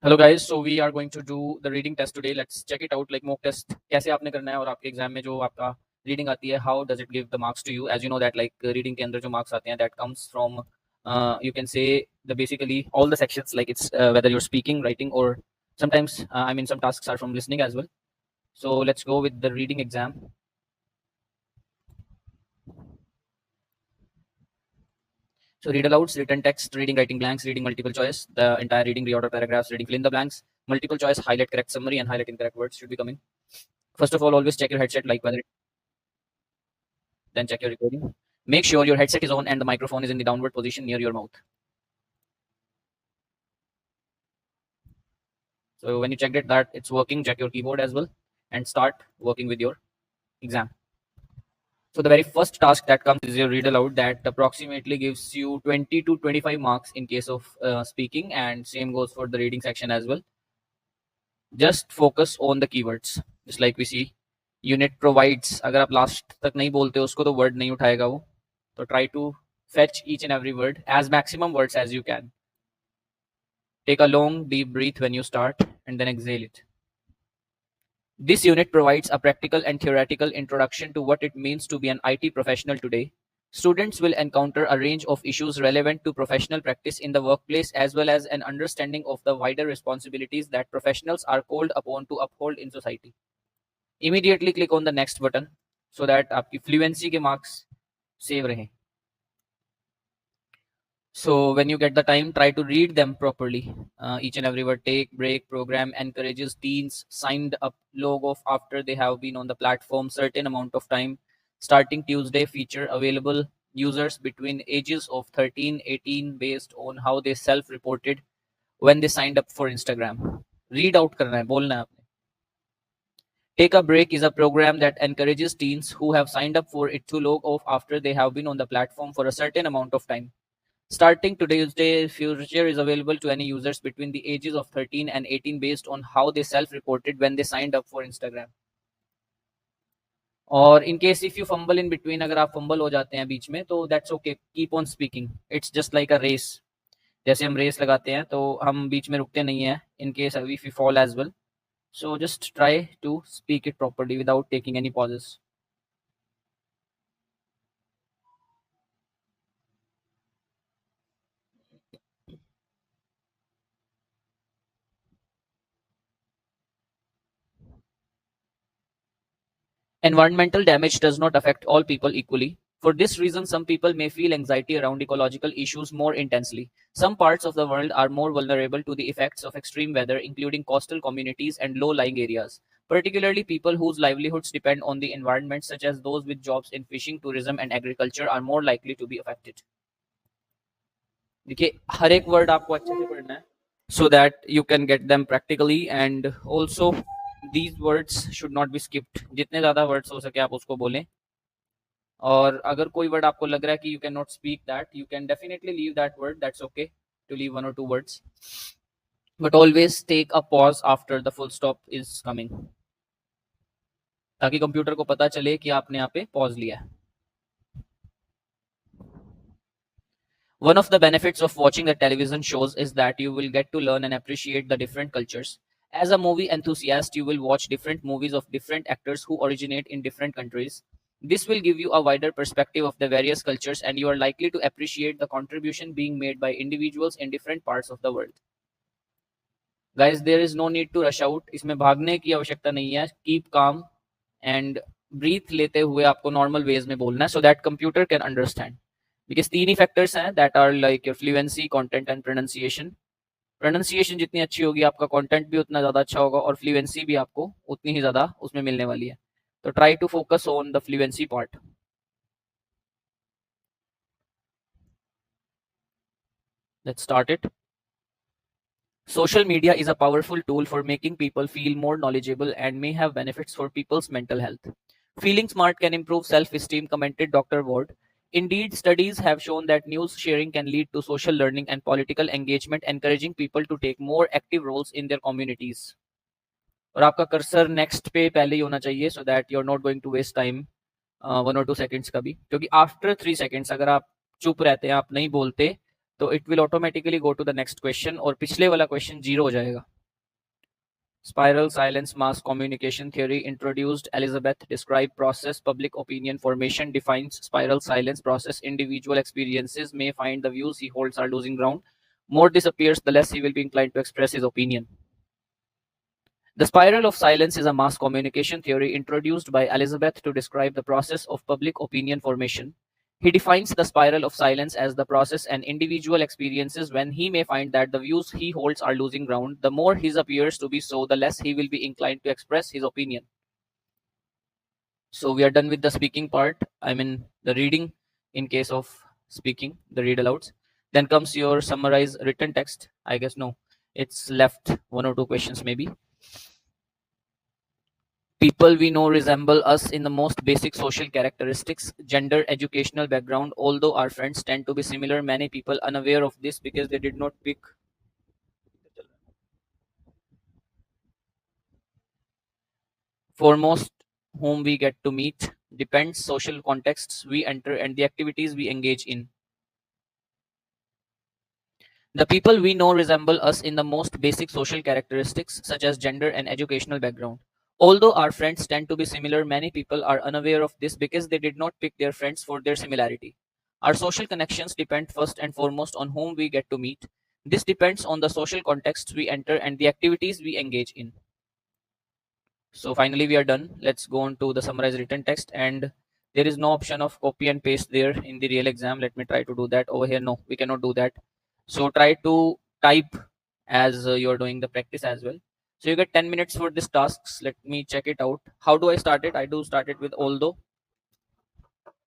Hello guys, so we are going to do the reading test today. Let's check it out, like mock test कैसे आपने करना है और आपके exam में जो आपका रीडिंग आती है, how does it give the marks to you? As you know that like reading के अंदर जो marks आते हैं, that comes from you can say the basically all the sections, like it's whether you're speaking, writing, or sometimes I mean some tasks are from listening as well. So let's go with the reading exam. So read alouds, written text, reading, writing blanks, reading multiple choice, the entire reading, reorder paragraphs, reading fill in the blanks, multiple choice, highlight correct summary, and highlight incorrect words should be coming. First of all, always check your headset, like whether then check your recording. Make sure your headset is on and the microphone is in the downward position near your mouth. So when you checked it that it's working, check your keyboard as well and start working with your exam. So the very first task that comes is your read aloud, that approximately gives you 20 to 25 marks in case of speaking, and same goes for the reading section as well. Just focus on the keywords, just like we see unit provides. अगर आप last तक नहीं बोलते उसको तो word नहीं उठाएगा वो, तो try to fetch each and every word as maximum words as you can. Take a long deep breath when you start and then exhale it. This unit provides a practical and theoretical introduction to what it means to be an IT professional today. Students will encounter a range of issues relevant to professional practice in the workplace, as well as an understanding of the wider responsibilities that professionals are called upon to uphold in society. Immediately click on the next button so that आपकी fluency के marks save रहे. So when you get the time, try to read them properly. Each and every word. Take break program encourages teens signed up log off after they have been on the platform certain amount of time. Starting Tuesday feature available users between ages of 13-18 based on how they self-reported when they signed up for Instagram. Read out करना है, बोलना है आपने. Take a break is a program that encourages teens who have signed up for it to log off after they have been on the platform for a certain amount of time. Starting today's feature is available to any users between the ages of 13 and 18 based on how they self-reported when they signed up for Instagram. और in case if you fumble in between, अगर आप fumble हो जाते हैं बीच में तो that's okay, keep on speaking. It's just like a race. जैसे हम रेस लगाते हैं तो हम बीच में रुकते नहीं हैं in case if you fall as well. So just try to speak it properly without taking any pauses. Environmental damage does not affect all people equally. For this reason, some people may feel anxiety around ecological issues more intensely. Some parts of the world are more vulnerable to the effects of extreme weather, including coastal communities and low lying areas. Particularly, people whose livelihoods depend on the environment, such as those with jobs in fishing, tourism, and agriculture, are more likely to be affected. देखिए हर एक word आपको अच्छे से पढ़ना है so that you can get them practically, and also these words should not be skipped. जितने ज़्यादा words हो सके आप उसको बोलें, और अगर कोई word आपको लग रहा है कि you cannot speak that, you can definitely leave that word. That's okay to leave one or two words, but always take a pause after the full stop is coming, ताकि कंप्यूटर को पता चले कि आपने यहाँ पे pause लिया है. One of the benefits of watching the television shows is that you will get to learn and appreciate the different cultures. As a movie enthusiast, you will watch different movies of different actors who originate in different countries. This will give you a wider perspective of the various cultures, and you are likely to appreciate the contribution being made by individuals in different parts of the world. Guys, there is no need to rush out. इसमें भागने की आवश्यकता नहीं है. Keep calm and breathe लेते हुए आपको normal ways में बोलना है so that computer can understand. Because तीन ही फैक्टर्स हैं that are like your fluency, content and pronunciation. Pronunciation जितनी अच्छी होगी आपका content भी उतना ज़्यादा अच्छा होगा, और fluency भी आपको उतनी ही ज़्यादा उसमें मिलने वाली है. तो try to focus on the fluency part. Let's start it. Social media is a powerful tool for making people feel more knowledgeable and may have benefits for people's mental health. Feeling smart can improve self-esteem, commented Dr. Ward. Indeed, studies have shown that news sharing can lead to social learning and political engagement, encouraging people to take more active roles in their communities. और आपका cursor next पे पहले ही होना चाहिए so that you're not going to waste time 1 or 2 seconds का भी, क्योंकि after 3 seconds अगर आप चुप रहते हैं, आप नहीं बोलते, तो it will automatically go to the next question और पिछले वाला question 0 हो जाएगा. Spiral silence mass communication theory introduced. Elizabeth described process. Public opinion formation defines spiral silence process. Individual experiences may find the views he holds are losing ground. More disappears, the less he will be inclined to express his opinion. The spiral of silence is a mass communication theory introduced by Elizabeth to describe the process of public opinion formation. He defines the spiral of silence as the process an individual experiences when he may find that the views he holds are losing ground. The more his appears to be so, the less he will be inclined to express his opinion. So we are done with the speaking part. I mean the reading in case of speaking, the read alouds. Then comes your summarize written text. I guess no, it's left one or two questions maybe. People we know resemble us in the most basic social characteristics, gender, educational background. Although our friends tend to be similar, many people unaware of this because they did not pick. For most whom we get to meet depends social contexts we enter and the activities we engage in. The people we know resemble us in the most basic social characteristics, such as gender and educational background. Although our friends tend to be similar, many people are unaware of this because they did not pick their friends for their similarity. Our social connections depend first and foremost on whom we get to meet. This depends on the social contexts we enter and the activities we engage in. So finally we are done. Let's go on to the summarized written text, and there is no option of copy and paste there in the real exam. Let me try to do that over here. No, we cannot do that. So try to type as you're doing the practice as well. So you get 10 minutes for this tasks. Let me check it out. How do I start it? I do start it with although,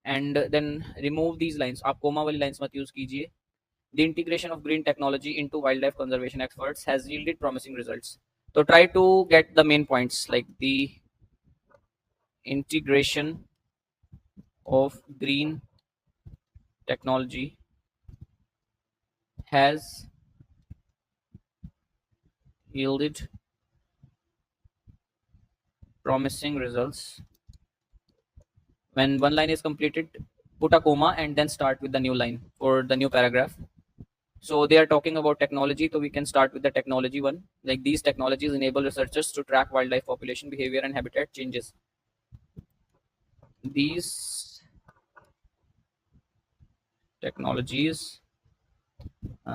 and then remove these lines. आप comma वाली lines मत use कीजिए. The integration of green technology into wildlife conservation efforts has yielded promising results. So try to get the main points like the integration of green technology has yielded promising results. When one line is completed, put a comma and then start with the new line for the new paragraph. So they are talking about technology, so we can start with the technology one. Like these technologies enable researchers to track wildlife population behavior and habitat changes. These technologies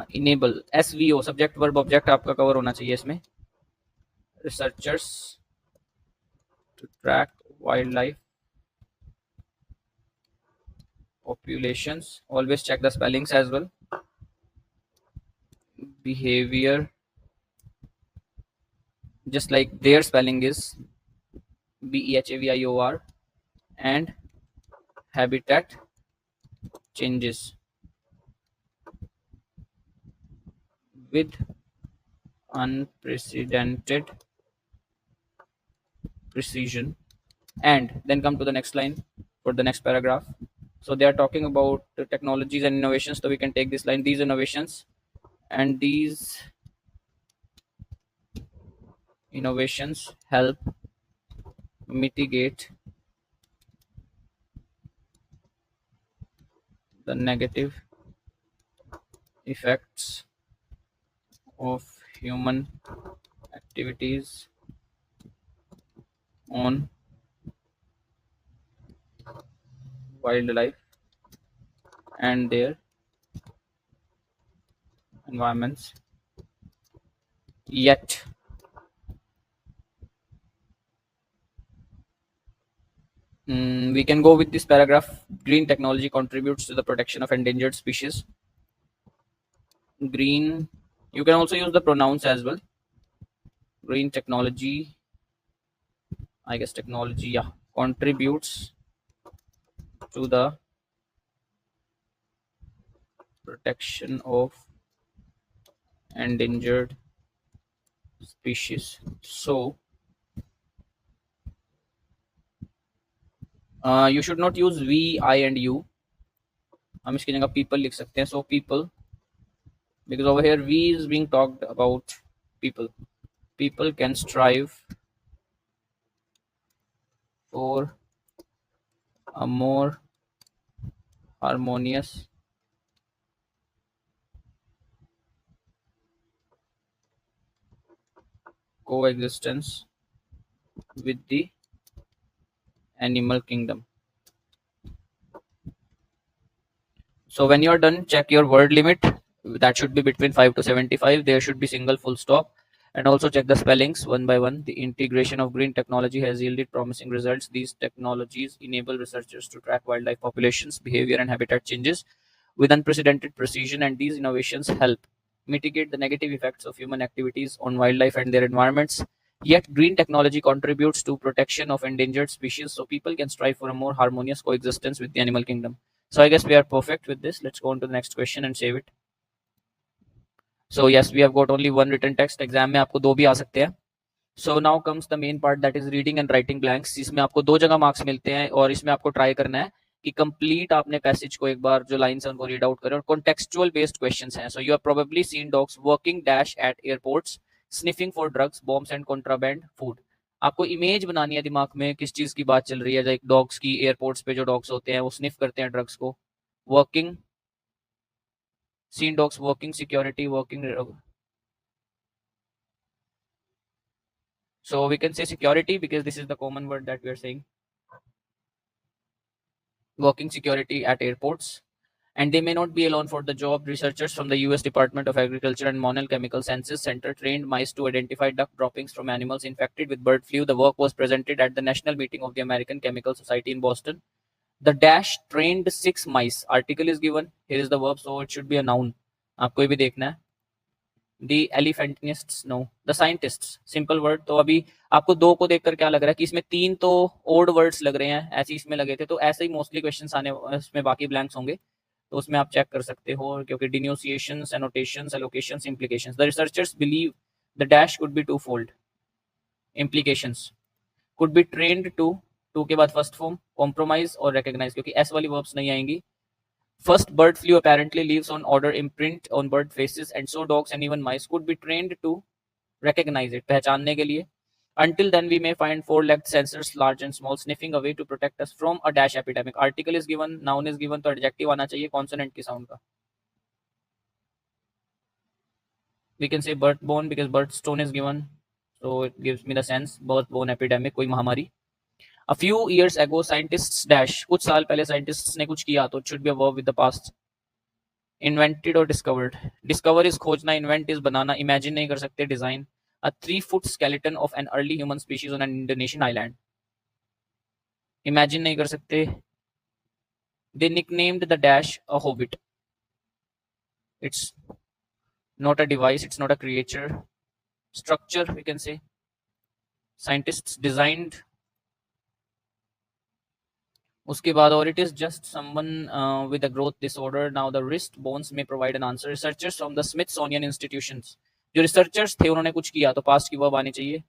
enable SVO subject verb object आपका cover होना चाहिए इसमें. Researchers to track wildlife populations. Always check the spellings as well. Behavior, just like their spelling is BEHAVIOR, and habitat changes with unprecedented precision. And then come to the next line for the next paragraph. So they are talking about the technologies and innovations, so we can take this line, these innovations, and these innovations help mitigate the negative effects of human activities on wildlife and their environments. Yet, we can go with this paragraph. Green technology contributes to the protection of endangered species. Green, you can also use the pronouns as well. Green technology, I guess technology, yeah, contributes to the protection of endangered species. So you should not use we, I and you. हम इसकी जगह people लिख सकते हैं. So people, because over here we is being talked about people. People can strive for a more harmonious coexistence with the animal kingdom. So when you are done, check your word limit. That should be between 5 to 75. There should be single full stop. And also check the spellings one by one. The integration of green technology has yielded promising results. These technologies enable researchers to track wildlife populations, behavior, and habitat changes with unprecedented precision, and these innovations help mitigate the negative effects of human activities on wildlife and their environments. Yet, green technology contributes to protection of endangered species, so people can strive for a more harmonious coexistence with the animal kingdom. So I guess we are perfect with this. Let's go on to the next question and save it. So yes, we have got only one written text. Exam में आपको दो भी आ सकते हैं. So now comes the main part, that is reading and writing blanks. इसमें आपको दो जगह मार्क्स मिलते हैं और इसमें आपको ट्राई करना है कि कंप्लीट आपने पैसेज को एक बार जो लाइन्स है उनको रीड आउट करें और कॉन्टेक्चुअल बेस्ड क्वेश्चंस हैं. So you have probably seen dogs working dash at airports, sniffing for drugs, bombs and contraband food. आपको इमेज बनानी है दिमाग में किस चीज की बात चल रही है. लाइक डॉग्स की, एयरपोर्ट्स पे जो डॉग्स होते हैं वो स्निफ करते हैं ड्रग्स को. Working, seen dogs working, security, working. So we can say security because this is the common word that we are saying. Working security at airports. And they may not be alone for the job. Researchers from the US Department of Agriculture and Monell Chemical Sciences Center trained mice to identify duck droppings from animals infected with bird flu. The work was presented at the national meeting of the American Chemical Society in Boston. The dash trained 6 mice. Article is given. Here is the verb, so it should be a noun. आपको ये भी देखना है. The elephantinists, no, the scientists, simple word. तो अभी आपको दो को देखकर क्या लग रहा है कि इसमें तीन तो ओड वर्ड्स लग रहे हैं, ऐसे इसमें लगे थे, तो ऐसे ही मोस्टली क्वेश्चंस आने, इसमें बाकी ब्लैंक्स होंगे, तो उसमें आप चेक कर सकते हो. क्योंकि denunciations, annotations, allocations, implications. The researchers believe the dash could be twofold. Implications could be trained to के बाद फर्स्ट फॉर्म, compromise और recognize, क्योंकि एस वाली वर्ब्स नहीं आएंगी. First, bird flu apparently leaves on odor imprint on bird faces, and so dogs and even mice could be trained to recognize it, पहचानने के लिए. Until then, we may find four-legged sensors, large and small, sniffing away to protect us from a dash epidemic. Article is given, noun is given, तो adjective आना चाहिए consonant की sound का. We can say bird-borne because bird-stone is given, so it gives me the sense bird-borne epidemic, कोई महामारी. A few years ago, scientists dash, कुछ साल पहले scientists ने कुछ किया, तो it should be a verb with the past. Invented or discovered. Discover is खोजना, invent is बनाना, imagine नहीं कर सकते, design. A 3-foot skeleton of an early human species on an Indonesian island. Imagine नहीं कर सकते. They nicknamed the dash a hobbit. It's not a device, it's not a creature. Structure, we can say. Scientists designed. उसके बाद, or it is just someone with a growth disorder. Now the wrist bones may provide an answer. Researchers from the Smithsonian institutions. जो researchers थे उन्होंने कुछ किया, तो past की verb आनी चाहिए.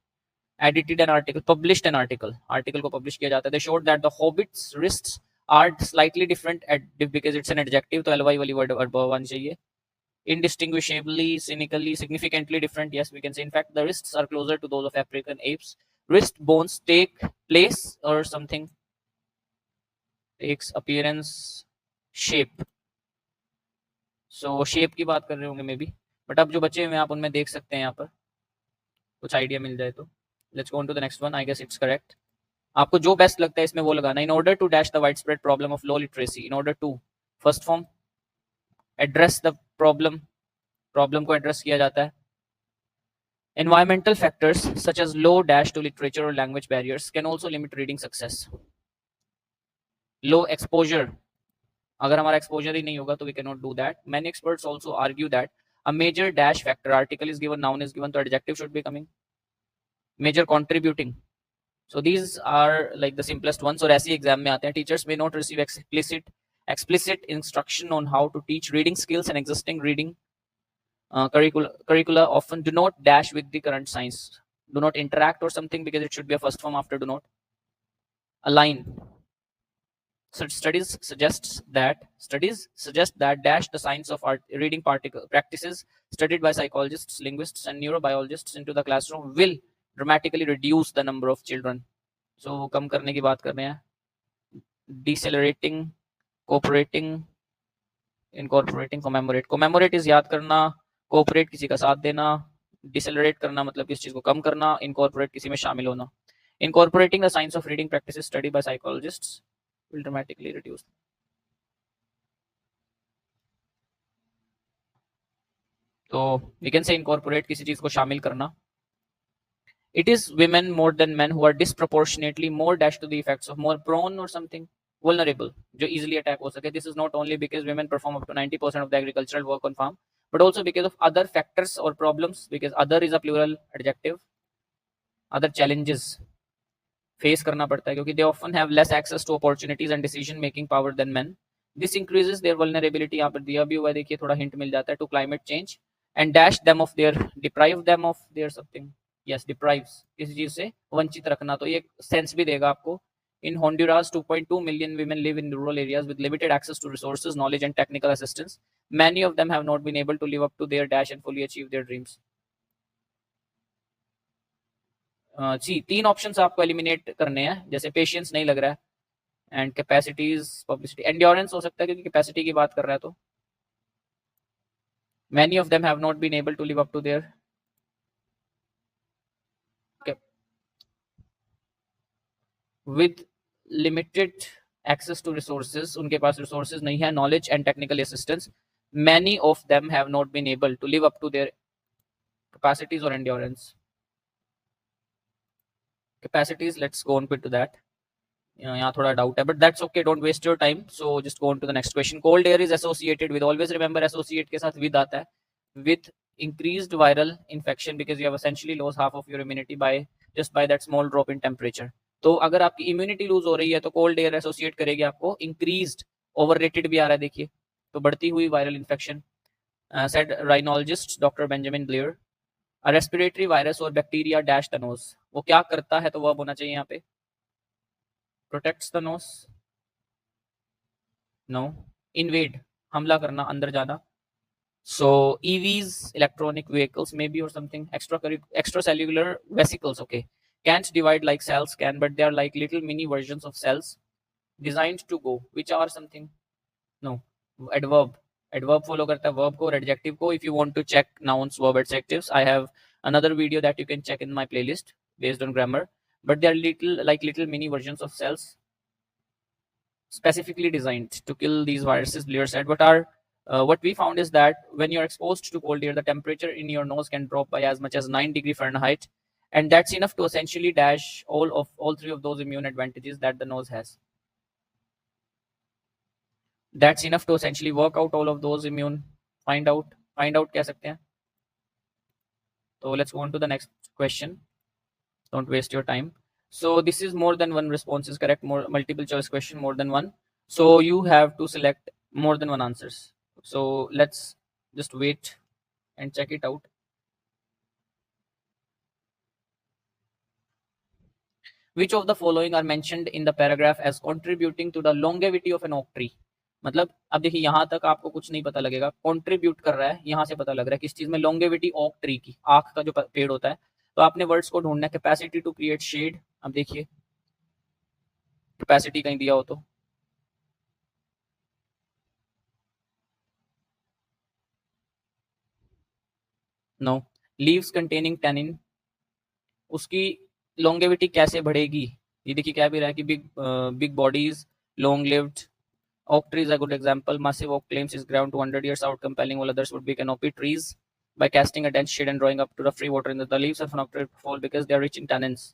Edited an article, published an article. Article को publish किया जाता है. They showed that the hobbit's wrists are slightly different because it's an adjective, तो ly वाली word आनी चाहिए. Indistinguishably, cynically, significantly different. Yes, we can say. In fact, the wrists are closer to those of African apes. Wrist bones take place or something takes appearance, shape. So shape की बात कर रहे होंगे may be, but अब जो बचे हुए आप उनमें देख सकते हैं यहाँ पर कुछ आइडिया मिल जाए तो. Let's go on to the next one. I guess it's correct. आपको जो बेस्ट लगता है इसमें वो लगाना. In order to dash the wide spread problem of low literacy. In order to, first form, address the problem, problem को address किया जाता है. Environmental factors such as low dash to literature or language barriers can also limit reading success. Low exposure, अगर हमारा exposure ही नहीं होगा तो we cannot do that. Many experts also argue that a major dash factor, article is given, noun is given, so adjective should be coming. Major contributing. So these are like the simplest ones. और ऐसे exam में आते हैं. Teachers may not receive explicit instruction on how to teach reading skills, and existing reading curricula often do not dash with the current science. Do not interact or something because it should be a first form after do not. Align. So studies suggest that dash the science of art reading practices studied by psychologists, linguists, and neurobiologists into the classroom will dramatically reduce the number of children. So कम करने की बात कर रहे हैं. Decelerating, cooperating, incorporating, commemorate. Commemorate is याद करना, cooperate किसी का साथ देना, डिसेलरेट करना मतलब किस चीज को कम करना, इनकॉर्पोरेट किसी में शामिल होना। Incorporating the science of reading practices studied by psychologists will dramatically reduce. तो we can say incorporate किसी चीज को शामिल करना. It is women more than men who are disproportionately more dash to the effects of more prone or something vulnerable जो easily attack हो सके. This is not only because women perform up to 90% of the agricultural work on farm, but also because of other factors or problems, because other is a plural adjective, other challenges face करना पड़ता है क्योंकि they often have less access to opportunities and decision making power than men. This increases their vulnerability. यहाँ पर दिया भी हुआ है, देखिए थोड़ा हिंट मिल जाता है. To climate change and dash them of their, deprive them of their something. Yes, deprives, किसी चीज से वंचित रखना. तो ये सेंस भी देगा आपको. In Honduras, 2.2 million women live in rural areas with limited access to resources, knowledge, and technical assistance. Many of them have not been able to live up to their dash and fully achieve their dreams. जी, 3 options आपको eliminate करने हैं. जैसे patience नहीं लग रहा है, and capacities, publicity, endurance हो सकता है क्योंकि कैपेसिटी की बात कर रहा है. तो many of them have not been able to live up to their with limited access to resources. उनके पास resources नहीं है, knowledge and technical assistance. Many of them have not been able to live up to their capacities or endurance. Capacities, let's go on to that. यहाँ थोड़ा doubt है, but that's okay, don't waste your time. So just go on to the next question. Cold air is associated with, always remember associate के साथ with आता है, with increased viral infection because you have essentially lost half of your immunity by just by that small drop in temperature. तो अगर आपकी immunity loose हो रही है तो कोल्ड एयर एसोसिएट करेगी आपको इंक्रीज्ड, ओवररेटेड भी आ रहा है देखिए, तो बढ़ती हुई viral infection. Said rhinologist doctor Benjamin Blair. A respiratory virus और बैक्टीरिया डैश द नोज. वो क्या करता है, तो वो होना चाहिए यहाँ पे protects the nose. No. Invade, हमला करना, अंदर जाना. So EVs, electronic vehicles maybe, or something. Extracellular vesicles, okay, can't divide like cells can, but they are like little mini versions of cells designed to go, which are something. No. Adverb follow करता है verb को और adjective को. If you want to check nouns, verb, adjectives, I have another video that you can check in my playlist based on grammar. But they are little mini versions of cells specifically designed to kill these viruses, Blair said. What we found is that when you're exposed to cold air, the temperature in your nose can drop by as much as 9 degrees Fahrenheit, and that's enough to essentially dash all three of those immune advantages that the nose has. That's enough to essentially work out all of those immune. Find out कह सकते हैं. So let's go on to the next question. Don't waste your time. So this is more than one response is correct. More multiple choice question, more than one. So you have to select more than one answers. So let's just wait and check it out. Which of the following are mentioned in the paragraph as contributing to the longevity of an oak tree? मतलब अब देखिए यहाँ तक आपको कुछ नहीं पता लगेगा, कंट्रीब्यूट कर रहा है, यहाँ से पता लग रहा है किस चीज में, लॉन्गेविटी ऑक ट्री की, आख का जो पेड़ होता है. तो आपने वर्ड्स को ढूंढना है. कैपेसिटी टू क्रिएट शेड, अब देखिए कैपेसिटी कहीं दिया हो तो नो. लीव्स कंटेनिंग टैनिन, उसकी लॉन्गेविटी कैसे बढ़ेगी, ये देखिए क्या भी रहा है कि big bodies, long lived. Oak tree is a good example. Massive oak claims its ground to 100 years out, compelling all others would be canopy trees by casting a dense shade and drawing up to the free water in the leaves of an oak tree fall because they are rich in tannins.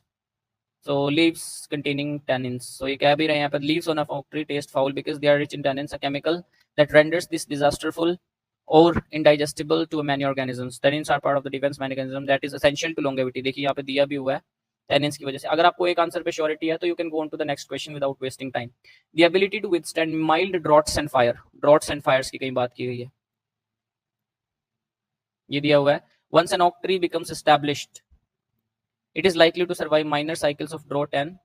So leaves containing tannins. So ये कह भी रहे हैं यहाँ पर, leaves on a oak tree taste foul because they are rich in tannins, a chemical that renders this disasterful or indigestible to many organisms. Tannins are part of the defense mechanism that is essential to longevity. देखिए यहाँ पे दिया भी हुआ है tannins की वजह से. अगर आपको एक आंसर पे श्योरिटी है तो you can go on to the next question without wasting time. The ability to withstand mild droughts and fire. Droughts and fires की कहीं बात की गई है, ये दिया हुआ है. Once an oak tree becomes established, it is likely to survive minor cycles of drought and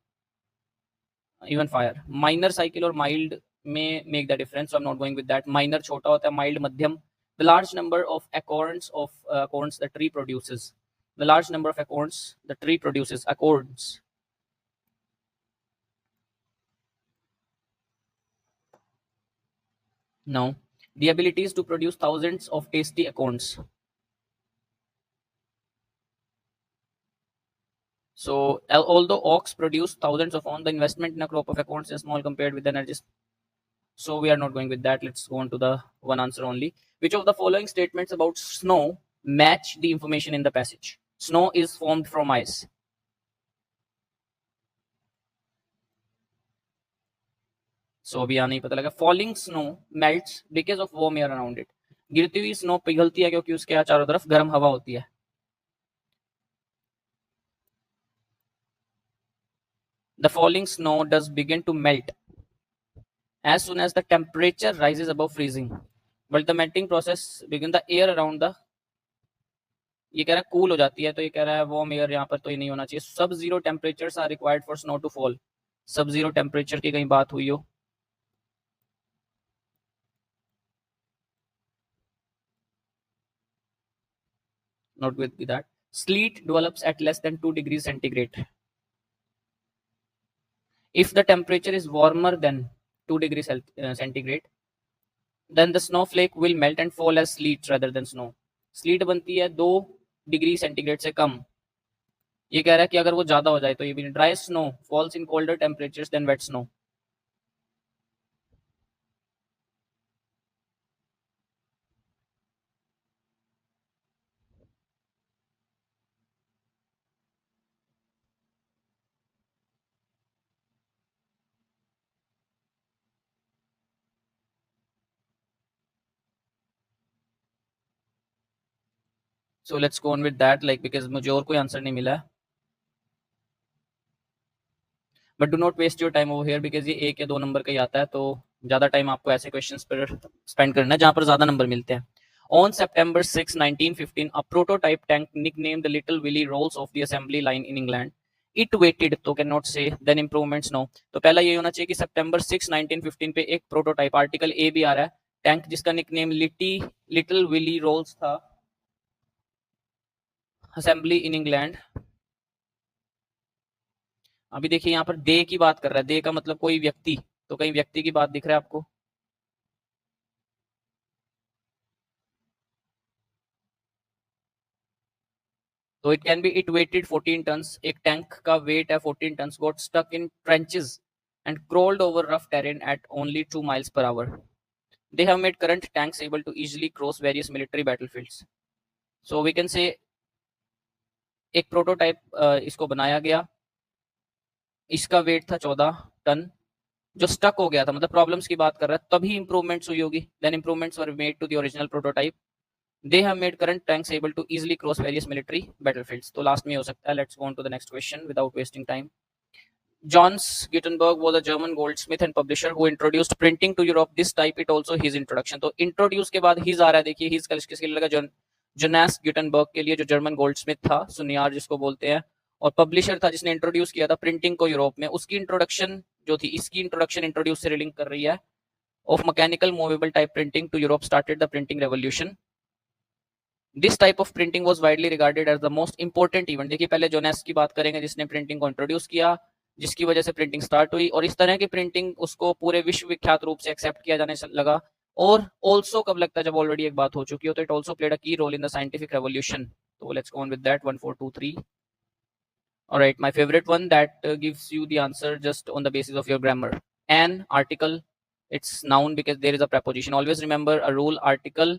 even fire. Minor cycle और mild may make the difference, so I'm not going with that. Minor छोटा होता है, mild मध्यम. The large number of acorns the tree produces. The large number of acorns the tree produces. Acorns. No. The ability is to produce thousands of tasty acorns. So although ox produce thousands of on, the investment in a crop of acorns is small compared with the energy. So we are not going with that. Let's go on to the one answer only. Which of the following statements about snow match the information in the passage? Snow is formed from ice. So अभी यहाँ नहीं पता लगा. Falling snow melts because of warm air around it. गिरती हुई snow पिघलती है क्योंकि उसके चारों तरफ गर्म हवा होती है. The falling snow does begin to melt as soon as the temperature rises above freezing. But the melting process begin the air around the, ये कह रहा है कूल हो जाती है, तो ये कह रहा है वार्म एयर यहाँ पर तो ये नहीं होना चाहिए. Sub zero temperatures are required for snow to fall. Sub zero temperature की कहीं बात हुई हो. Not with that. Sleet develops at less than 2 degrees centigrade. If the temperature is warmer than 2 degrees centigrade, then the snowflake will melt and fall as sleet rather than snow. Sleet बनती है 2 degree centigrade से कम. ये कह रहा है कि अगर वो ज्यादा हो जाए तो ये भी. Dry snow falls in colder temperatures than wet snow. So let's go on with that, like because मुझे और कोई आंसर नहीं मिला है. But do not waste your time over here because ये 1 या 2 नंबर का ही आता है, तो ज्यादा टाइम आपको ऐसे क्वेश्चंस पर स्पेंड करना है जहां पर ज्यादा नंबर मिलते हैं. On September 6, 1915, a prototype tank nicknamed the Little Willie rolls off the assembly line in England. It waited, तो cannot say, then improvements no. तो पहला ये होना चाहिए कि September 6, 1915 पे एक प्रोटोटाइप, आर्टिकल ए भी आ रहा है, टैंक जिसका निकनेम लिटिल विली रोल्स था, असेंबली इन इंग्लैंड. अभी देखिए यहाँ पर दे की बात कर रहा है. दे का मतलब कोई व्यक्ति, तो कहीं व्यक्ति की बात दिख रहा है आपको? तो it can be it weighted 14 tons. एक टैंक का वेट है 14 tons. Got stuck in trenches and crawled over rough terrain at only 2 miles per hour. They have made current tanks able to easily cross various military battlefields. So we can say एक prototype इसको बनाया गया, इसका wait था 14 ton, जो stuck हो गया था, मतलब प्रॉब्लम्स की बात कर रहा है, तभी इंप्रूवमेंट्स हुई होगी. Then improvements were made to the original prototype. They have made current tanks able to easily cross various military battlefields. तो लास्ट में हो सकता है. Let's go on to the next question without wasting time. Johannes Gutenberg was a German goldsmith and publisher who introduced printing to Europe. This type it also his introduction. तो introduce के बाद his आ रहा है. देखिए his का किसके लिए लगा? Johannes Gutenberg के लिए, जो जर्मन गोल्डस्मिथ था, सुनियार जिसको बोलते हैं, और पब्लिशर था जिसने इंट्रोड्यूस किया था प्रिंटिंग को यूरोप में. उसकी इंट्रोडक्शन जो थी, इसकी इंट्रोडक्शन इंट्रोड्यूस से रिलिंक कर रही है. Of mechanical movable type printing to Europe started the printing revolution. This type of printing was widely regarded as the most important event. देखिए पहले जोनेस की बात करेंगे जिसने प्रिंटिंग को इंट्रोड्यूस किया, जिसकी वजह से प्रिंटिंग स्टार्ट हुई, और इस तरह की प्रिंटिंग उसको पूरे विश्व विख्यात रूप से एक्सेप्ट किया जाने लगा. और ऑल्सो कब लगता है? जब ऑलरेडी एक बात हो चुकी हो. तो it also played a key role in the scientific revolution. तो let's go on with that. 1 4 2 3. Alright, my favorite one that gives you the answer just on the basis of your grammar. An article, it's noun because there is a preposition. Always remember a rule: article,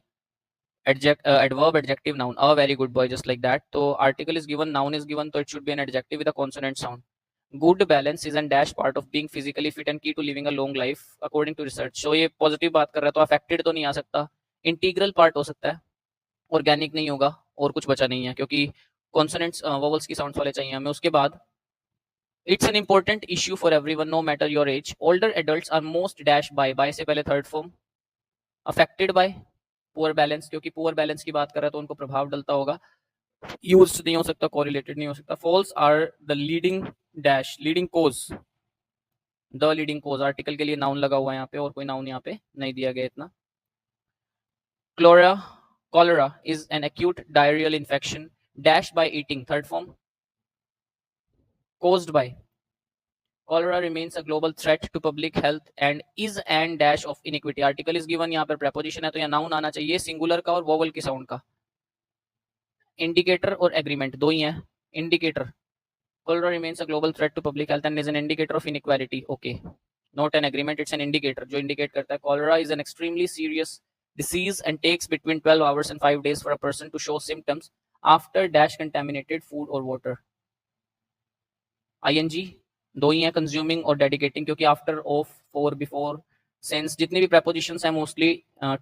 adverb, adjective, noun. A very good boy, just like that. So article is given, noun is given, so it should be an adjective with a consonant sound. Good balance is an dash part of being physically fit and key to living a long life according to research. So ये positive बात कर रहा है, तो affected तो नहीं आ सकता, integral part हो सकता है, ऑर्गेनिक नहीं होगा, और कुछ बचा नहीं है क्योंकि कॉन्सोनेंट्स वोवल्स की साउंड्स वाले चाहिए हमें. उसके बाद it's an important issue for everyone no matter your age. Older adults are most dash by से पहले third form, affected by poor balance, क्योंकि पुअर बैलेंस की बात कर रहा है तो उनको प्रभाव डलता होगा. यूज नहीं हो सकता, कोरिलेटेड नहीं हो सकता. Falls are the leading dash, leading cause, the leading cause. Article के लिए नाउन लगा हुआ है यहाँ पे, और कोई नाउन यहाँ पे नहीं दिया गया इतना. Cholera is an acute diarrheal infection dash by eating, third form, caused by. Cholera remains a global threat to public health and is an dash of iniquity. Article is given, यहाँ पर preposition है तो यहाँ noun आना चाहिए, singular का और vowel की sound का. Indicator और agreement दो ही हैं. Indicator Cholera remains a global threat to public health and is an indicator of inequality. Okay, not an agreement, it's an indicator जो indicate करता है cholera is an extremely serious disease and takes between 12 hours and 5 days for a person to show symptoms after dash contaminated food or water. ing दो ही हैं, consuming और dedicating, क्योंकि after, of, for, before, since जितनी भी prepositions हैं mostly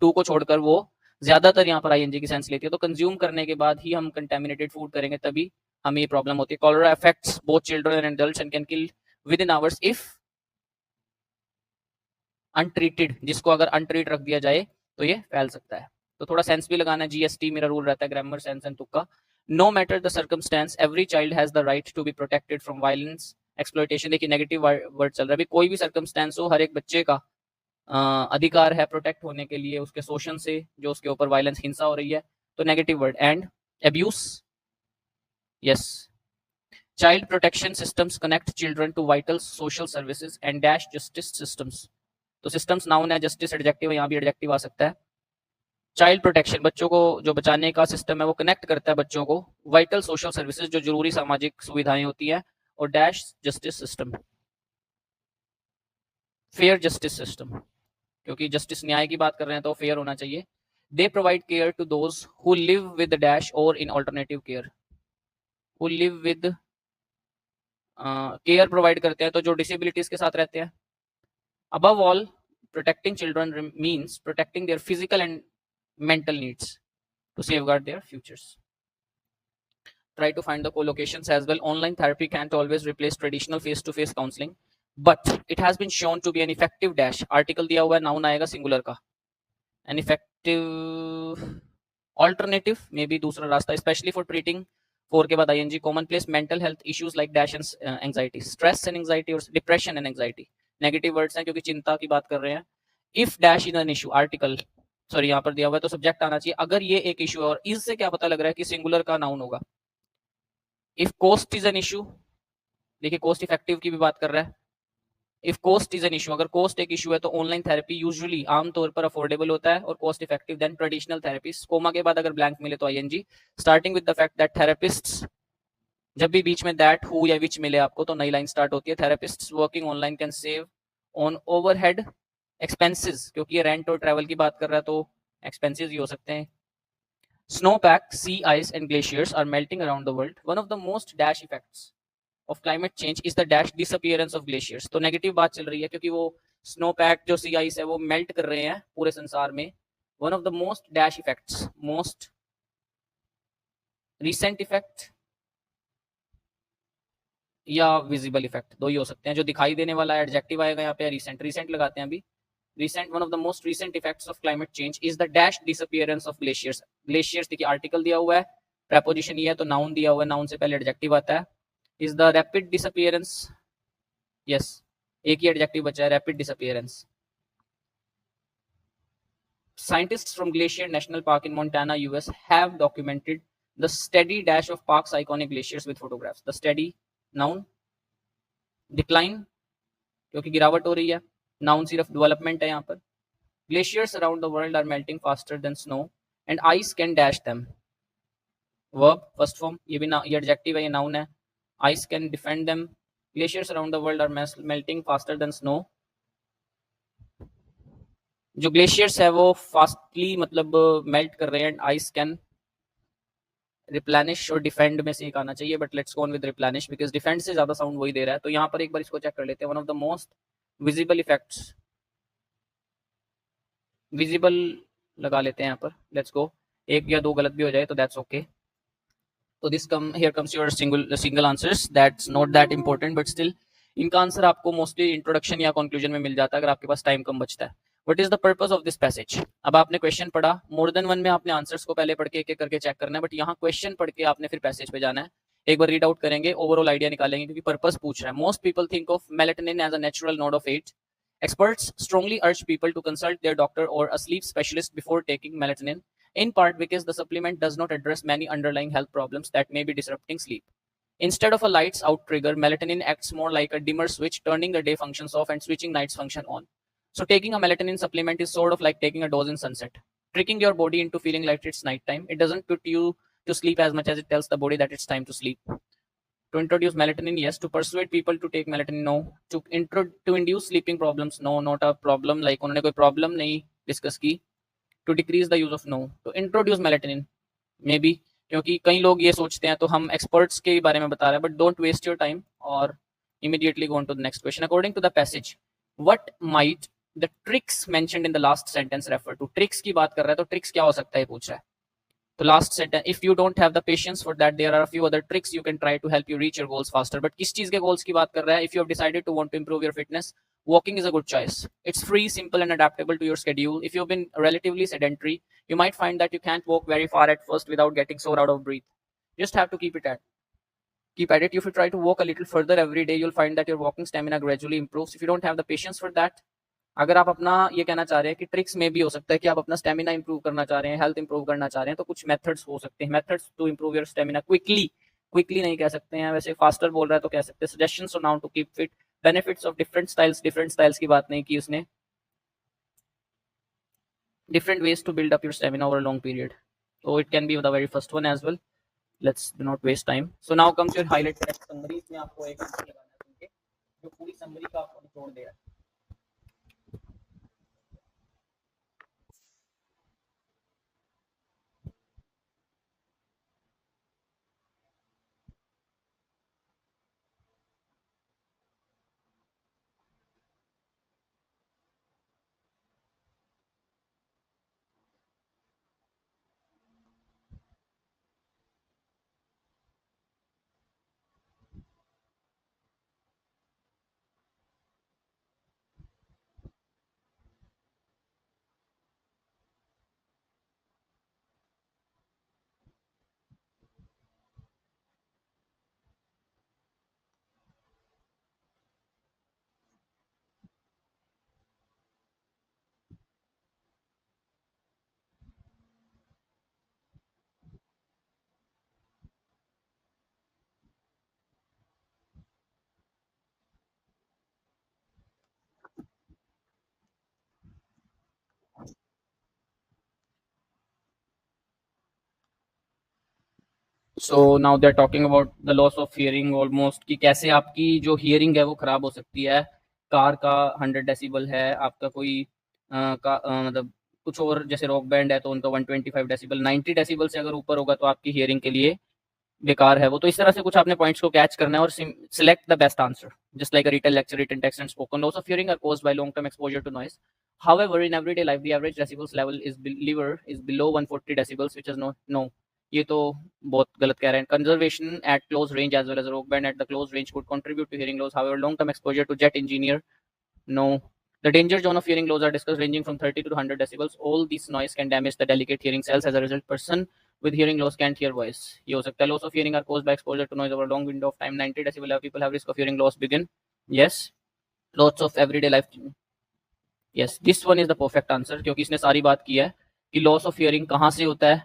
to को छोड़कर वो ज्यादातर यहाँ पर ing की सेंस लेती है. तो कंज्यूम करने के बाद ही हम कंटेमिनेटेड फूड करेंगे तभी हमें ये प्रॉब्लम होती है. Cholera affects both children and adults and can kill with in hours if untreated. जिसको अगर अनट्रीट रख दिया जाए तो ये फैल सकता है. तो थोड़ा सेंस भी लगाना है. जीएसटी मेरा रूल रहता है, ग्रामर, सेंस एंड तुक्का. No matter the circumstances, every child has the right to be protected from violence, exploitation. देखिए नेगेटिव वर्ड चल रहा है. अभी कोई भी सर्कमस्टेंस हो, हर एक बच्चे का अधिकार है प्रोटेक्ट होने के लिए उसके शोषण से जो उसके ऊपर वायलेंस, हिंसा हो रही है. तो negative word. And abuse, yes. Child protection systems connect children to vital social services and dash justice systems. तो सिस्टम्स नाउन है, जस्टिस एडजेक्टिव है, यहाँ भी एडजेक्टिव आ सकता है. चाइल्ड प्रोटेक्शन, बच्चों को जो बचाने का सिस्टम है वो कनेक्ट करता है बच्चों को वाइटल सोशल सर्विसेज, जो जरूरी सामाजिक सुविधाएं होती हैं, और dash justice system, fair justice system, क्योंकि जस्टिस न्याय की बात कर रहे हैं तो फेयर होना चाहिए. They provide care to those who live with dash और in alternative care. Who live with care provide करते हैं तो जो डिसेबिलिटीज के साथ रहते हैं. Above all protecting children means protecting their physical and mental needs to safeguard their futures. Try to find the co-locations as well. Online therapy can't always replace traditional face-to-face counseling, but it has been shown to be an effective dash. Article दिया हुआ है, noun आएगा singular का. An effective alternative, maybe दूसरा रास्ता, especially for treating, for के बाद ing, commonplace mental health issues like dash and anxiety, stress and anxiety, or depression and anxiety. Negative words हैं क्योंकि चिंता की बात कर रहे हैं. If dash is an issue, article, sorry यहाँ पर दिया हुआ है तो सब्जेक्ट आना चाहिए. अगर ये एक इशू है, और इससे क्या पता लग रहा है कि सिंगुलर का नाउन होगा. If cost is an issue, देखिए कॉस्ट इफेक्टिव की भी बात कर रहा है. If cost is an issue, अगर कॉस्ट एक इशू है तो ऑनलाइन थेरेपी यूजुअली आमतौर पर अफोर्डेबल होता है और cost effective than traditional therapies. Comma के बाद अगर ब्लैंक मिले तो ING. Starting with the fact that therapists, जब भी बीच में दैट, हु या विच मिले आपको तो नई लाइन स्टार्ट होती है. Therapists working online can save on overhead expenses, क्योंकि ये रेंट और ट्रैवल की बात कर रहा है तो एक्सपेंसेस ही हो सकते हैं. Snowpack, sea ice and glaciers are melting around the world. One of the most dash effects of climate change is the dash disappearance of glaciers. तो नेगेटिव बात चल रही है क्योंकि वो snowpack जो sea ice है वो मेल्ट कर रहे हैं पूरे संसार में. One of the most dash effects, most recent effect या विजिबल इफेक्ट, दो ही हो सकते हैं. जो दिखाई देने वाला एडजेक्टिव आएगा यहाँ पे, रिसेंट. रिसेंट लगाते हैं अभी. Recent, one of the most recent effects of climate change is the dash disappearance of glaciers. Glaciers देखिए आर्टिकल दिया हुआ है, प्रेपोजिशन ये है तो नाउन दिया हुआ है, नाउन से पहले एडजेक्टिव आता है. Is the rapid disappearance, yes, एक ही एडजेक्टिव बचा है, rapid disappearance. Scientists from Glacier National Park in Montana, US have documented the steady dash of park's iconic glaciers with photographs. The steady, noun, decline क्योंकि गिरावट हो रही है, noun सिर्फ development है यहाँ पर. Glaciers around the world are melting faster than snow and ice can dash them. Verb first form, ये भी ये एडजेक्टिव है, ये नाउन है. Ice can defend them. Glaciers around the world are melting faster than snow. जो glaciers है वो fastly मतलब मेल्ट कर रहे हैं. आइस कैन रिप्लेनिश और डिफेंड में से एक आना चाहिए, but let's go on with replenish because defend से ज्यादा साउंड वही दे रहा है. तो यहाँ पर एक बार इसको चेक कर लेते हैं. One of the most visible effects, visible लगा लेते हैं यहाँ पर. लेट्स गो, एक या दो गलत भी हो जाए तो दैट्स ओके. तो this come here comes your single answers. That's not that important but still इनका आंसर आपको मोस्टली इंट्रोडक्शन या कंक्लूजन में मिल जाता है अगर आपके पास टाइम कम बचता है. What is the purpose of this passage? अब आपने क्वेश्चन पढ़ा, मोर देन वन में आपने आंसर्स को पहले पढ़ के एक एक करके चेक करना है, बट यहाँ क्वेश्चन पढ़ के आपने फिर पैसेज पे जाना है. एक बार रीड आउट करेंगे, ओवरऑल आइडिया निकालेंगे क्योंकि पर्पस पूछ रहा है. Most people think of melatonin as a natural nod of age. Experts strongly urge people to consult their doctor or a sleep specialist before taking melatonin, in part because the supplement does not address many underlying health problems that may be disrupting sleep. Instead of a lights out trigger, melatonin acts more like a dimmer switch, turning the day functions off and switching nights function on. So taking a melatonin supplement is sort of like taking a dose in sunset, tricking your body into feeling like it's nighttime. It doesn't put you to sleep as much as it tells the body that it's time to sleep. To introduce melatonin, yes. To persuade people to take melatonin, no. To induce sleeping problems, no, not a problem. Like उन्होंने कोई problem नहीं discuss की. To decrease the use of, no. To introduce melatonin, maybe. क्योंकि कई लोग ये सोचते हैं, तो हम experts के बारे में बता रहे हैं, but don't waste your time or immediately go on to the next question. According to the passage, what might the tricks mentioned in the last sentence refer to? Tricks की बात कर रहा है, तो tricks क्या हो सकता है पूछ रहा है. तो last sentence, if you don't have the patience for that, there are a few other tricks you can try to help you reach your goals faster. But किस चीज के गोल्स की बात कर रहा है? If you have decided to want to improve your fitness, walking is a good choice. It's free, simple, and adaptable to your schedule. If you've been relatively sedentary, you might find that you can't walk very far at first without getting sore out of breath. Just have to keep at it. If you try to walk a little further every day, you'll find that your walking stamina gradually improves. If you don't have the patience for that, अगर आप अपना ये कहना चाह रहे हैं कि tricks में भी हो सकता है कि आप अपना स्टेमिना इंप्रूव करना चाह रहे हैं, हेल्थ इंप्रूव करना चाह रहे हैं, तो कुछ मेथड्स हो सकते हैं. Methods to improve your stamina quickly नहीं कह सकते हैं, वैसे फास्टर बोल रहा है तो कह सकते हैं. Suggestions on how to keep fit, benefits of different styles की बात नहीं की उसने. Different ways to build up your stamina over a long period, so it can be the very first one as well. Let's do not waste time. So now comes your highlight text summary. इसमें आपको एक answer लगाना है, ठीक है, जो पूरी summary का आपको निचोड़ दे रहा है. So now they are talking about the loss of hearing almost, कि कैसे आपकी जो हियरिंग है वो खराब हो सकती है. कार का 100 डेसिबल है, आपका कोई मतलब कुछ और जैसे रॉक बैंड है तो उनका 125 डेसिबल, 90 डेसिबल से अगर ऊपर होगा तो आपकी हियरिंग के लिए बेकार है वो. तो इस तरह से कुछ आपने पॉइंट्स को कैच करना है और select the best answer, just like a written lecture, written text and spoken. Loss of hearing are caused by long term exposure to noise. However, in everyday life, the average decibels level is below 140 decibels, which is no. ये तो बहुत गलत कह रहे हैं. Conservation at close range as well as rock band at the close range could contribute to hearing loss. However, long-term exposure to jet engineer, no. The danger zone of hearing loss are discussed, ranging from 30 to 100 decibels. All this noise can damage the delicate hearing cells. As a result, person with hearing loss can't hear voice. ये हो सकता है. Loss of hearing are caused by exposure to noise over a long window of time. 90 decibel people have risk of hearing loss begin. Yes. Lots of everyday life. Yes, this one is the perfect answer, क्योंकि इसने सारी बात की है कि loss of hearing कहाँ से होता है.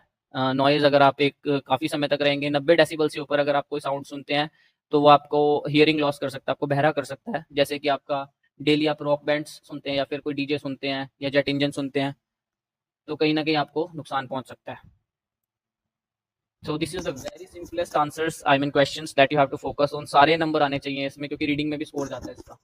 नॉइज अगर आप एक काफी समय तक रहेंगे 90 डेसिबल से ऊपर, अगर आप कोई साउंड सुनते हैं तो वो आपको हियरिंग लॉस कर सकता है, आपको बहरा कर सकता है. जैसे कि आपका डेली आप रॉक बैंड्स सुनते हैं या फिर कोई डीजे सुनते हैं या जेट इंजन सुनते हैं, तो कहीं ना कहीं आपको नुकसान पहुंच सकता है. So this is the very simplest answers, I mean questions that you have to focus on. सारे नंबर आने चाहिए इसमें, क्योंकि रीडिंग में भी स्कोर जाता है इसका.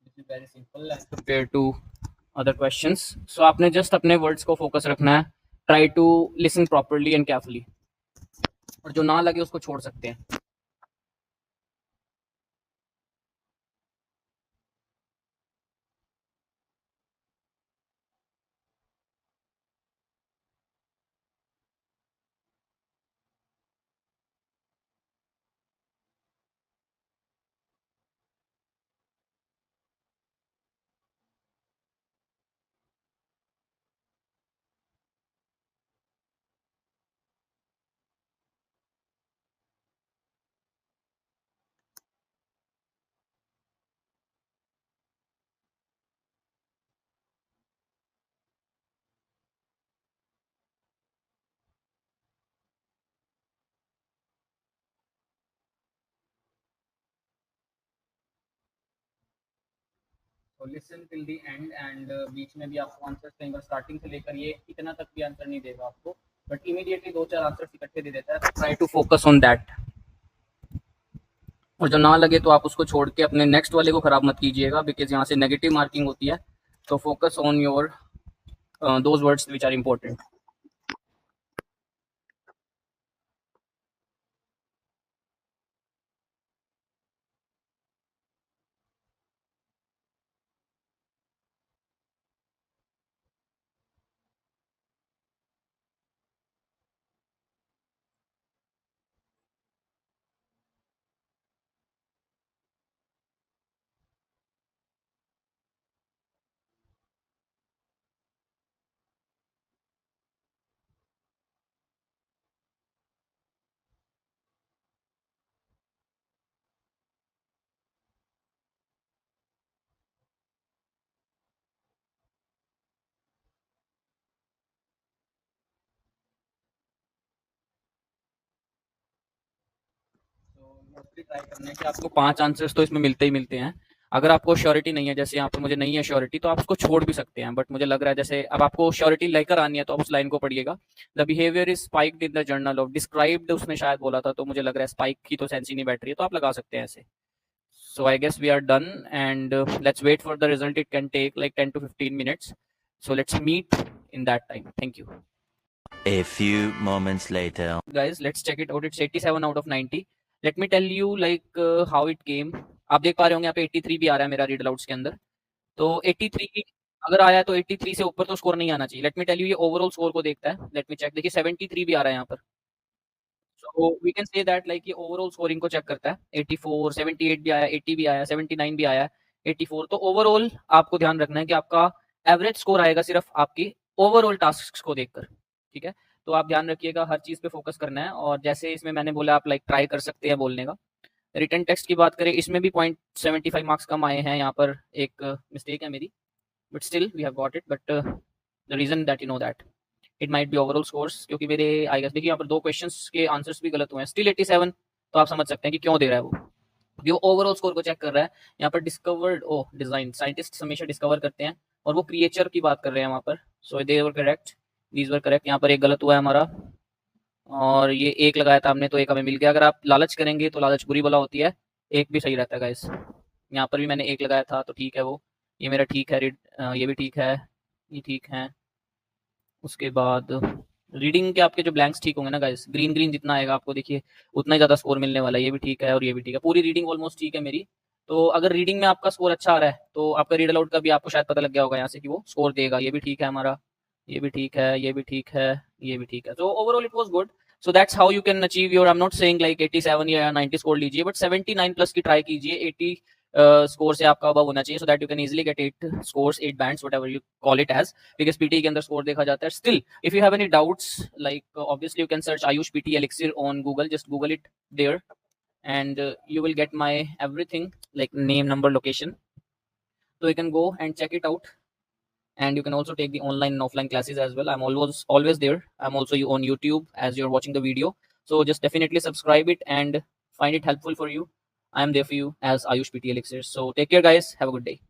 This is very simple as compare to other questions. So आपने जस्ट अपने वर्ड्स को फोकस रखना है. Try to listen properly and carefully, और जो ना लगे उसको छोड़ सकते हैं. तो listen till the end and बीच में भी आपको आंसर्स कई बार स्टार्टिंग से लेकर ये इतना तक भी आंसर नहीं देगा आपको, बट इमीडिएटली 2-4 आंसर्स इकट्ठे दे देता है, तो try to focus on that. और जो ना लगे तो आप उसको छोड़ के अपने नेक्स्ट वाले को खराब मत कीजिएगा, बिकॉज यहाँ से नेगेटिव मार्किंग होती है। तो focus on your those words which are important. Mostly try करना है कि आपको 5 आंसर्स तो इसमें मिलते ही मिलते हैं। अगर आपको श्योरिटी नहीं है, जैसे यहाँ पे मुझे नहीं है श्योरिटी, तो आप उसको छोड़ भी सकते हैं, बट मुझे लग रहा है जैसे अब आपको श्योरिटी लेकर आनी है तो आप उस लाइन को पढ़िएगा। The behaviour is spiked in the journal of described, उसने शायद बोला था, तो मुझे लग रहा है स्पाइक की तो सेंस ही नहीं बैठ रही है, तो आप लगा सकते हैं ऐसे। So I guess we are done, and let's wait for the result. It can take like 10 to 15 minutes. So let's meet in that time. Thank you. A few moments later. Guys, let's check it out. It's 87 out of 90. Let me tell you like how it came. आप देख पा रहे होंगे यहाँ पे 83 भी आ रहा है मेरा रीड अलाउड्स के अंदर। तो 83 अगर आया तो 83 से ऊपर तो स्कोर नहीं आना चाहिए। लेट मी टेल यू ये ओवरऑल स्कोर को देखता है। लेट मी चेक, देखिए 73 भी आ रहा है यहाँ पर। So we can say that like ये ओवरऑल स्कोरिंग को चेक करता है। 84, 78 भी आया, 80 भी आया, 79 भी आया, 84। तो ओवरऑल आपको ध्यान रखना है कि आपका एवरेज स्कोर आएगा सिर्फ आपकी ओवरऑल टास्क को देखकर, ठीक है। तो आप ध्यान रखिएगा, हर चीज पे फोकस करना है। और जैसे इसमें मैंने बोला आप लाइक ट्राई कर सकते हैं बोलने का। रिटन टेक्स्ट की बात करें, इसमें भी 0.75 मार्क्स कम आए हैं। यहाँ पर एक मिस्टेक है मेरी, but still we have got it. But the reason that you know that it might be overall scores, क्योंकि मेरे आई गेस देखिए यहाँ पर 2 क्वेश्चंस के आंसर्स भी गलत हुए हैं, स्टिल 87। तो आप समझ सकते हैं कि क्यों दे रहा है वो ओवरऑल स्कोर को चेक कर रहा है। यहाँ पर डिस्कवर्ड ओ डिजाइन, साइंटिस्ट हमेशा डिस्कवर करते हैं, और वो क्रिएचर की बात कर रहे हैं वहाँ पर। So they were correct, these were correct. यहाँ पर एक गलत हुआ है हमारा, और ये एक लगाया था हमने तो एक हमें मिल गया। अगर आप लालच करेंगे तो लालच बुरी बला होती है, एक भी सही रहता है गाइस। यहाँ पर भी मैंने एक लगाया था तो ठीक है वो, ये मेरा ठीक है। ये भी ठीक है, ये ठीक है। उसके बाद रीडिंग के आपके जो ब्लैंक्स ठीक होंगे ना गाइस, ग्रीन ग्रीन जितना आएगा आपको देखिए उतना ही ज़्यादा स्कोर मिलने वाला है। ये भी ठीक है और ये भी ठीक है, पूरी रीडिंग ऑलमोस्ट ठीक है मेरी। तो अगर रीडिंग में आपका स्कोर अच्छा आ रहा है तो आपका रीड अलाउड का भी आपको शायद पता लग गया होगा यहाँ से कि वो स्कोर देगा। ये भी ठीक है हमारा, ये भी ठीक है, ये भी ठीक है, ये भी ठीक है। तो overall it was good. So that's how you can achieve your, I am not saying like 87 या 90 स्कोर लीजिए, बट 79 प्लस की ट्राई कीजिए। 80 स्कोर से आपका अबव होना चाहिए, so that you can easily get 8 scores, 8 bands, whatever you call it as, because PT के अंदर स्कोर देखा जाता है। Still if you have any doubts like obviously you can search Ayush PT elixir on Google, just Google it there and you will get my everything like name, number, location, so you can go and check it out. And you can also take the online and offline classes as well. I'm always there. I'm also on YouTube as you're watching the video, so just definitely subscribe it and find it helpful for you. I am there for you as Ayush PT Elixir. So take care guys, have a good day.